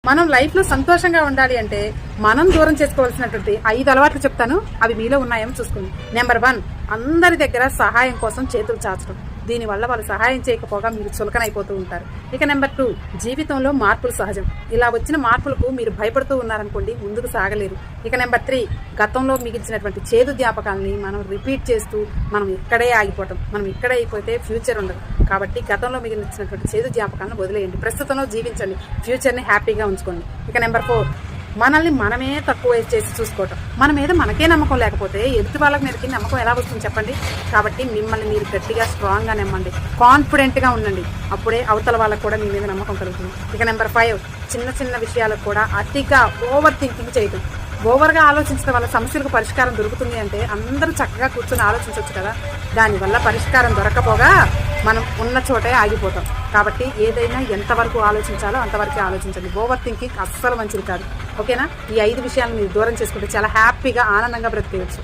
మనం లైఫ్లో సంతోషంగా ఉండాలి అంటే మనం దూరం చేసుకోవాల్సినటువంటి 5 అలవాట్లు చెప్తాను. అవి మీలో ఉన్నాయేమో చూసుకోండి. నెంబర్ 1, అందరి దగ్గర సహాయం కోసం చేతులు చాచడం. దీనివల్ల వాళ్ళు సహాయం చేయకపోగా మీరు చులకనైపోతూ ఉంటారు. ఇక నెంబర్ 2, జీవితంలో మార్పులు సహజం. ఇలా వచ్చిన మార్పులకు మీరు భయపడుతూ ఉన్నారనుకోండి, ముందుకు సాగలేరు. ఇక నెంబర్ 3, గతంలో మిగిల్చినటువంటి చేదు జ్ఞాపకాలని మనం రిపీట్ చేస్తూ మనం ఇక్కడే ఆగిపోవటం. మనం ఇక్కడే అయిపోతే ఫ్యూచర్ ఉండదు. కాబట్టి గతంలో మిగిలిచ్చినటువంటి చేదు జ్ఞాపకాలను వదిలేయండి. ప్రస్తుతంలో జీవించండి. ఫ్యూచర్ని హ్యాపీగా ఉంచుకోండి. ఇక నెంబర్ 4, మనల్ని మనమే తక్కువ చేసి చూసుకోవటం. మన మీద మనకే నమ్మకం లేకపోతే ఎదుటి వాళ్ళ మీదకి నమ్మకం ఎలా వస్తుంది చెప్పండి. కాబట్టి మిమ్మల్ని మీరు గట్టిగా స్ట్రాంగ్గా నమ్మండి, కాన్ఫిడెంట్గా ఉండండి. అప్పుడే అవతల వాళ్ళకు కూడా మీ మీద నమ్మకం కలుగుతుంది. ఇక నెంబర్ 5, చిన్న చిన్న విషయాలకు కూడా అతిగా ఓవర్ థింకింగ్ చేయటం. ఓవర్గా ఆలోచించడం వల్ల సమస్యలకు పరిష్కారం దొరుకుతుంది అంటే అందరూ చక్కగా కూర్చొని ఆలోచించవచ్చు కదా. దానివల్ల పరిష్కారం దొరకపోగా మనం ఉన్న చోటే ఆగిపోతాం. కాబట్టి ఏదైనా ఎంతవరకు ఆలోచించాలో అంతవరకే ఆలోచించండి. ఓవర్ థింకింగ్ అస్సలు మంచిది కాదు. ఓకేనా? ఈ 5 విషయాలను మీరు దూరం చేసుకుంటే చాలా హ్యాపీగా ఆనందంగా బ్రతికేయచ్చు.